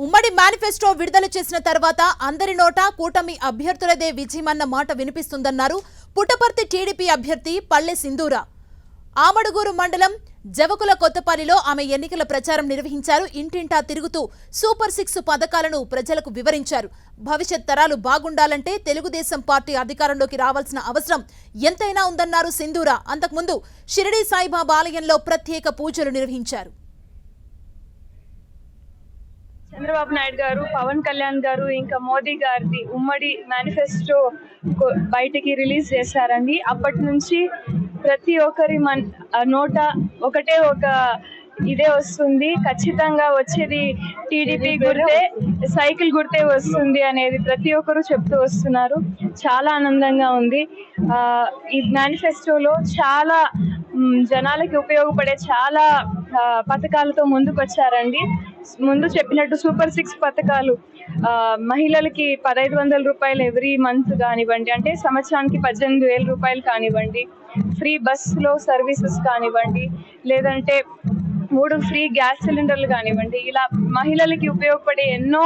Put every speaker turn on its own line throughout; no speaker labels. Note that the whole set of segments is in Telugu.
ఉమ్మడి మేనిఫెస్టో విడుదల చేసిన తర్వాత అందరి నోట కూటమి అభ్యర్థులదే విజయమన్న మాట వినిపిస్తుందన్నారు పుట్టపర్తి టీడీపీ అభ్యర్థి పల్లె సింధూర. ఆమడుగూరు మండలం జవకుల కొత్తపల్లిలో ఆమె ఎన్నికల ప్రచారం నిర్వహించారు. ఇంటింటా తిరుగుతూ సూపర్ 6 పథకాలను ప్రజలకు వివరించారు. భవిష్యత్ తరాలు బాగుండాలంటే తెలుగుదేశం పార్టీ అధికారంలోకి రావాల్సిన అవసరం ఎంతైనా ఉందన్నారు సింధూర. అంతకుముందు షిరిడి సాయిబాబా ఆలయంలో ప్రత్యేక పూజలు నిర్వహించారు.
చంద్రబాబు నాయుడు గారు, పవన్ కళ్యాణ్ గారు, ఇంకా మోదీ గారిది ఉమ్మడి మేనిఫెస్టో బయటికి రిలీజ్ చేశారండి. అప్పటి నుంచి ప్రతి ఒక్కరి నోట ఒకటే ఒక ఇదే వస్తుంది, ఖచ్చితంగా వచ్చేది టీడీపీ గుర్తే, సైకిల్ గుర్తే వస్తుంది అనేది ప్రతి ఒక్కరు చెప్తూ వస్తున్నారు. చాలా ఆనందంగా ఉంది. ఈ మేనిఫెస్టోలో చాలా జనాలకి ఉపయోగపడే చాలా పథకాలతో ముందుకు వచ్చారండి. ముందు చెప్పినట్టు సూపర్ 6 పథకాలు, మహిళలకి 1500 రూపాయలు ఎవ్రీ మంత్ కానివ్వండి, అంటే సంవత్సరానికి 18,000 రూపాయలు కానివ్వండి, ఫ్రీ బస్సులో సర్వీసెస్ కానివ్వండి, లేదంటే 3 ఫ్రీ గ్యాస్ సిలిండర్లు కానివ్వండి, ఇలా మహిళలకి ఉపయోగపడే ఎన్నో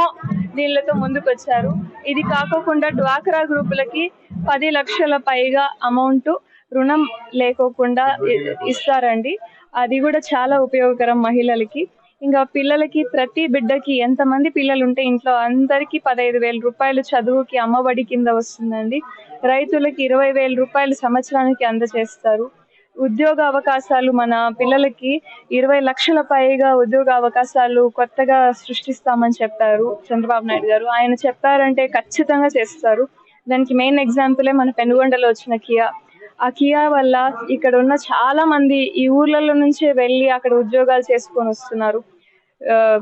దీనిలతో ముందుకు వచ్చారు. ఇది కాకుండా డ్వాక్రా గ్రూపులకి 10 లక్షల పైగా అమౌంట్ రుణం లేకోకుండా ఇస్తారండి. అది కూడా చాలా ఉపయోగకరం మహిళలకి. ఇంకా పిల్లలకి, ప్రతి బిడ్డకి ఎంతమంది పిల్లలు ఉంటే ఇంట్లో అందరికీ 15,000 రూపాయలు చదువుకి అమ్మఒడి కింద వస్తుందండి. రైతులకి 20,000 రూపాయలు సంవత్సరానికి అందజేస్తారు. ఉద్యోగ అవకాశాలు, మన పిల్లలకి 20 లక్షల పైగా ఉద్యోగ అవకాశాలు కొత్తగా సృష్టిస్తామని చెప్పారు చంద్రబాబు నాయుడు గారు. ఆయన చెప్పారంటే ఖచ్చితంగా చేస్తారు. దానికి మెయిన్ ఎగ్జాంపులే మన పెనుగొండలో వచ్చిన కియా. ఆ కియా వల్ల ఇక్కడ ఉన్న చాలా మంది ఈ ఊర్లలో నుంచే వెళ్ళి అక్కడ ఉద్యోగాలు చేసుకొని వస్తున్నారు.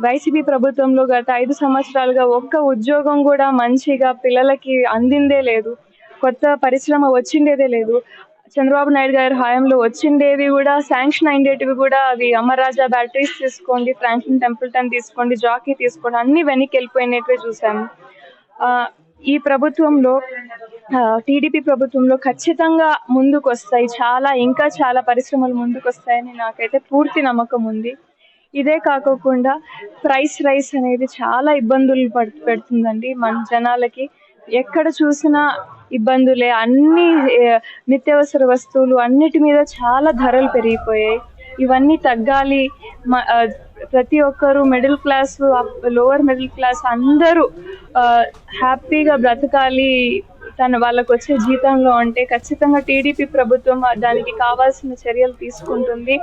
వైసీపీ ప్రభుత్వంలో గత 5 సంవత్సరాలుగా ఒక్క ఉద్యోగం కూడా మంచిగా పిల్లలకి అందిందే లేదు, కొత్త పరిశ్రమ వచ్చిండేదే లేదు. చంద్రబాబు నాయుడు గారి హయాంలో వచ్చిండేవి కూడా, శాంక్షన్ అయిండేటివి కూడా, అవి అమర్రాజా బ్యాటరీస్ తీసుకోండి, ఫ్రాంక్లిన్ టెంపుల్టన్ తీసుకోండి, జాకీ తీసుకోండి, అన్ని వెనక్కి వెళ్ళిపోయినట్వే చూసాము. ఈ ప్రభుత్వంలో, టీడీపీ ప్రభుత్వంలో ఖచ్చితంగా ముందుకు వస్తాయి, ఇంకా చాలా పరిశ్రమలు ముందుకు వస్తాయని నాకైతే పూర్తి నమ్మకం ఉంది. ఇదే కాకుండా ప్రైస్ రైస్ అనేది చాలా ఇబ్బందులు పెడుతుందండి మన జనాలకి. ఎక్కడ చూసినా ఇబ్బందులే, అన్ని నిత్యావసర వస్తువులు అన్నిటి మీద చాలా ధరలు పెరిగిపోయాయి. ఇవన్నీ తగ్గాలి. ప్రతి ఒక్కరు, middle class, lower middle class అందరూ హ్యాపీగా బ్రతకాలి వాళ్ళకు వచ్చే జీతంలో. అంటే ఖచ్చితంగా టీడీపీ ప్రభుత్వం దానికి కావాల్సిన చర్యలు తీసుకుంటుంది.